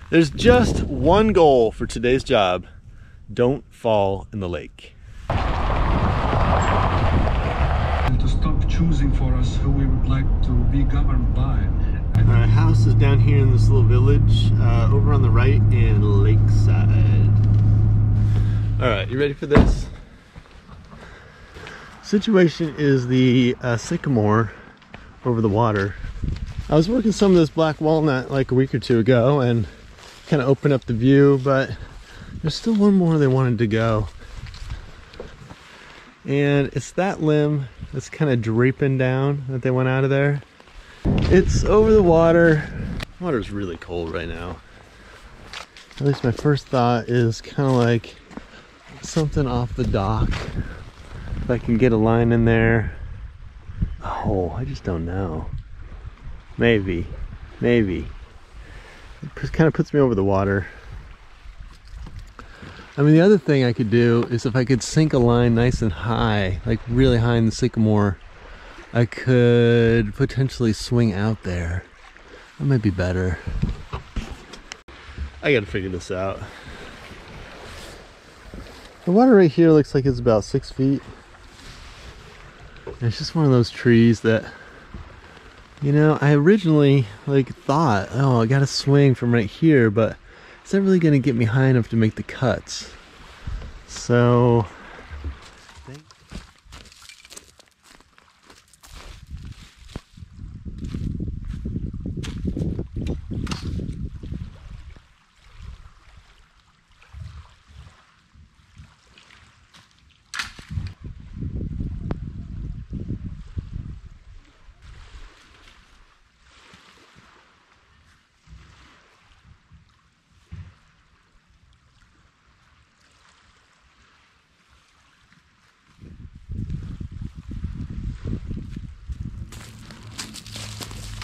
There's just one goal for today's job. Don't fall in the lake. And to stop choosing for us who we would like to be governed by. Our house is down here in this little village, over on the right in Lakeside. All right, you ready for this? Situation is the sycamore over the water. I was working some of this black walnut like a week or two ago and kind of opened up the view, but there's still one more they wanted to go. And it's that limb that's kind of draping down that they went out of there. It's over the water. Water's really cold right now. At least my first thought is kind of like something off the dock. If I can get a line in there. Oh, I just don't know. Maybe. It kind of puts me over the water. I mean, the other thing I could do is if I could sink a line nice and high, like really high in the sycamore, I could potentially swing out there. That might be better. I gotta figure this out. The water right here looks like it's about 6 feet. And it's just one of those trees that, you know, I originally thought, oh, I gotta swing from right here, but is that really gonna get me high enough to make the cuts? So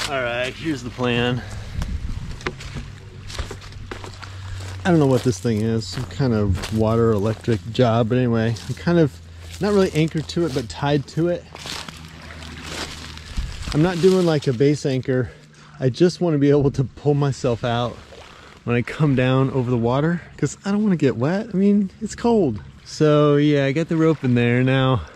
alright, here's the plan. I don't know what this thing is, some kind of water electric job, but anyway, I'm kind of not really anchored to it, but tied to it. I'm not doing like a base anchor. I just want to be able to pull myself out when I come down over the water, because I don't want to get wet. I mean, it's cold. So yeah, I got the rope in there. Now,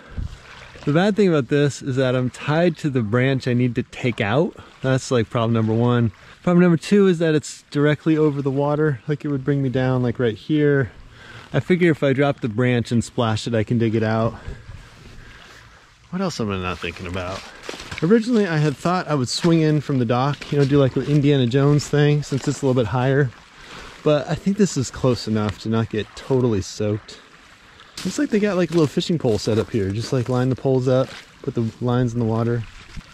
the bad thing about this is that I'm tied to the branch I need to take out. That's like problem number one. Problem number two is that it's directly over the water, like it would bring me down like right here. I figure if I drop the branch and splash it, I can dig it out. What else am I not thinking about? Originally, I had thought I would swing in from the dock, you know, do like the Indiana Jones thing, since it's a little bit higher. But I think this is close enough to not get totally soaked. Looks like they got like a little fishing pole set up here. Just like line the poles up, put the lines in the water.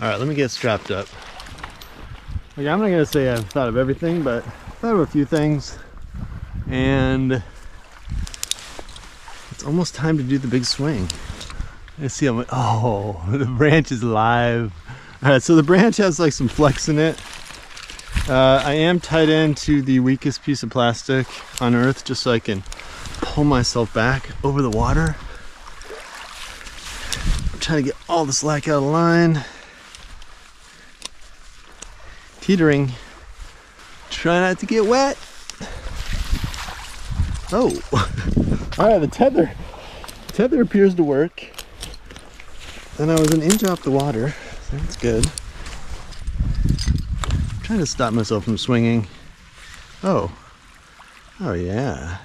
All right, let me get strapped up. Okay, I'm not gonna say I've thought of everything, but I've thought of a few things. And it's almost time to do the big swing. Let's see how much, oh, the branch is live. All right, so the branch has like some flex in it. I am tied into the weakest piece of plastic on earth just so I can pull myself back over the water. I'm trying to get all the slack out of line. Teetering. Try not to get wet. Oh. All right, the tether appears to work. And I was an inch off the water, so that's good. I'm trying to stop myself from swinging. Oh yeah.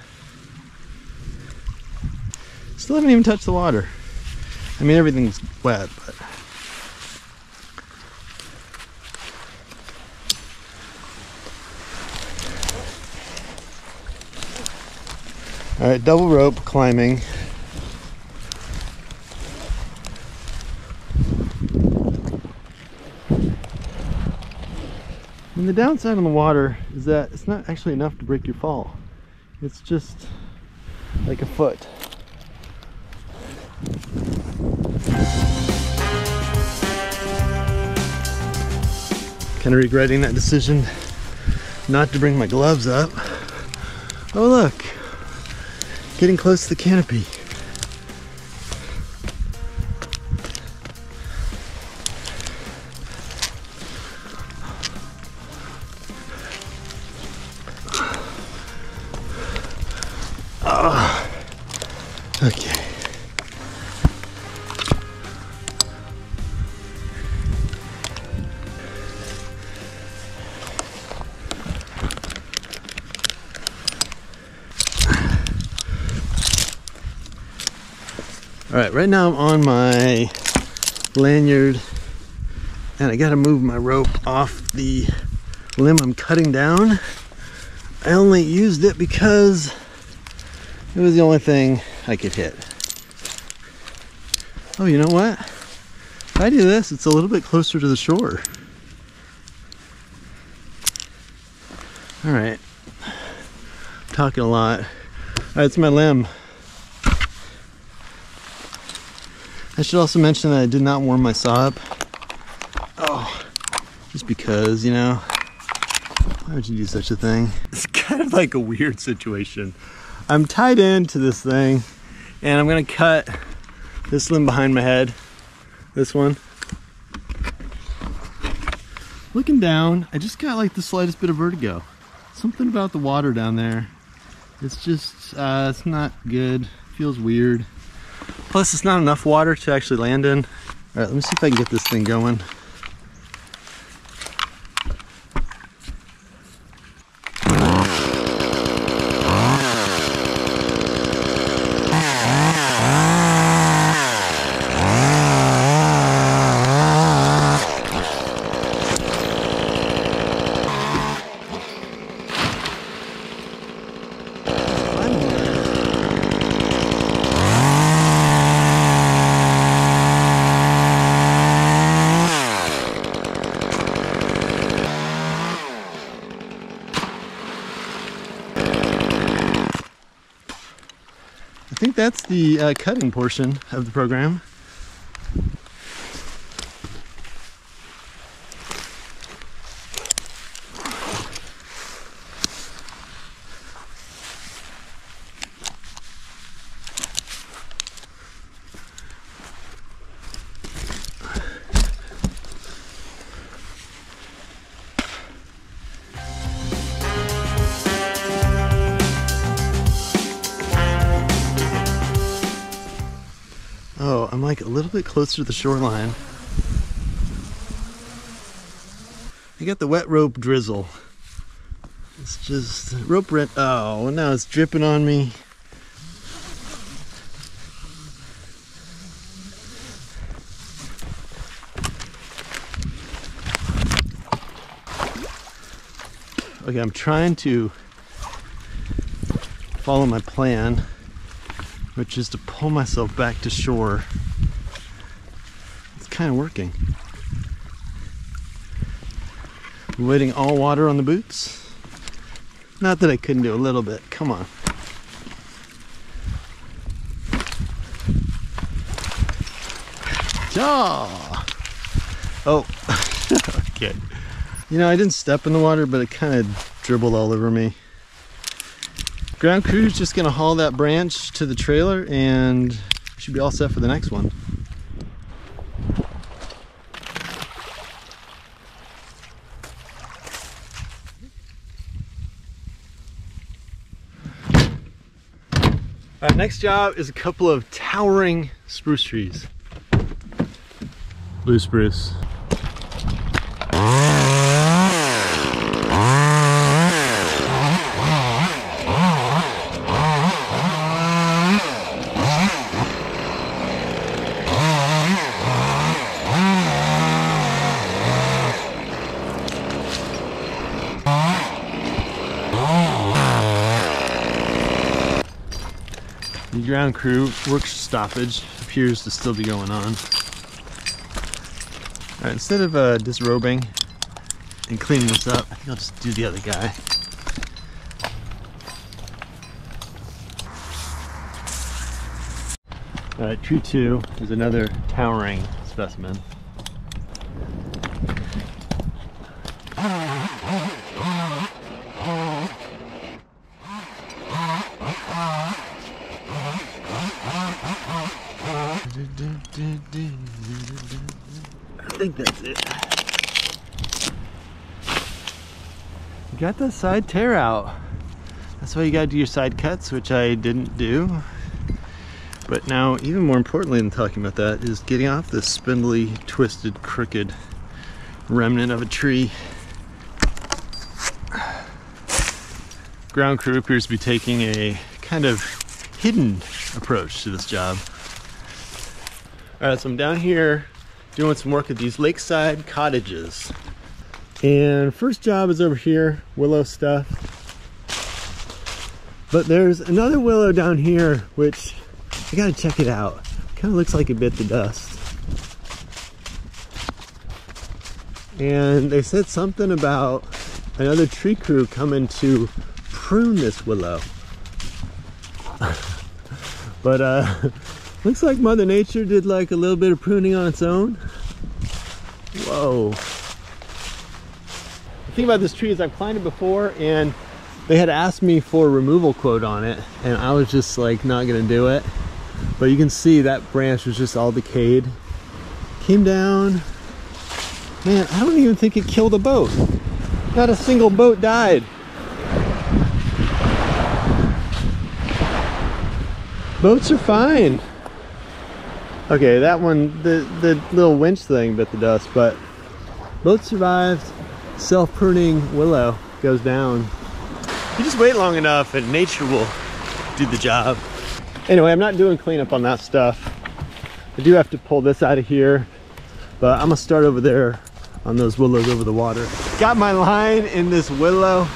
Still haven't even touched the water. I mean, everything's wet, but. All right, double rope climbing. And the downside on the water is that it's not actually enough to break your fall. It's just like a foot. Kind of regretting that decision not to bring my gloves up. Oh look, getting close to the canopy. All right, right now I'm on my lanyard and I gotta move my rope off the limb I'm cutting down. I only used it because it was the only thing I could hit. Oh, you know what? If I do this, it's a little bit closer to the shore. All right, talking a lot. All right, it's my limb. I should also mention that I did not warm my saw up. Oh, just because, you know, why would you do such a thing? It's kind of like a weird situation. I'm tied into this thing and I'm gonna cut this limb behind my head, this one. Looking down, I just got like the slightest bit of vertigo. Something about the water down there. It's just, it's not good. Feels weird. Plus, it's not enough water to actually land in. All right, let me see if I can get this thing going. I think that's the cutting portion of the program. Oh, I'm like a little bit closer to the shoreline. I got the wet rope drizzle. It's just rope rent. Oh, now it's dripping on me. Okay, I'm trying to follow my plan, which is to pull myself back to shore. It's kind of working. Avoiding all water on the boots. Not that I couldn't do a little bit, come on. Ja! Oh, okay. You know, I didn't step in the water, but it kind of dribbled all over me. Ground crew's just gonna haul that branch to the trailer and we should be all set for the next one. All right, next job is a couple of towering spruce trees. Blue spruce. The ground crew work stoppage appears to still be going on. All right, instead of disrobing and cleaning this up, I think I'll just do the other guy. All right, tree 2 is another towering specimen. I think that's it. You got the side tear out. That's why you gotta do your side cuts, which I didn't do. But now, even more importantly than talking about that, is getting off this spindly, twisted, crooked remnant of a tree. Ground crew appears to be taking a kind of hidden approach to this job. All right, so I'm down here doing some work at these lakeside cottages. And first job is over here, willow stuff. But there's another willow down here, which I gotta check it out. Kind of looks like it bit the dust. And they said something about another tree crew coming to prune this willow. But looks like Mother Nature did like a little bit of pruning on its own. Whoa. The thing about this tree is I've climbed it before and they had asked me for a removal quote on it and I was just like not gonna do it. But you can see that branch was just all decayed. Came down. Man, I don't even think it killed a boat. Not a single boat died. Boats are fine. Okay, that one, the little winch thing bit the dust, but boat survived. Self-pruning willow goes down. You just wait long enough and nature will do the job. Anyway, I'm not doing cleanup on that stuff. I do have to pull this out of here, but I'm gonna start over there on those willows over the water. Got my line in this willow.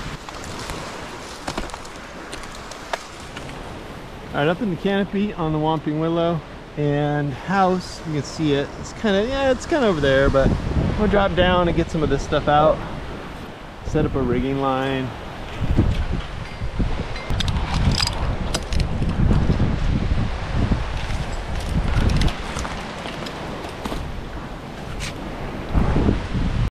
All right, up in the canopy on the Whomping Willow and house, you can see it. It's kind of, yeah, it's kind of over there, but I'm gonna drop down and get some of this stuff out. Set up a rigging line.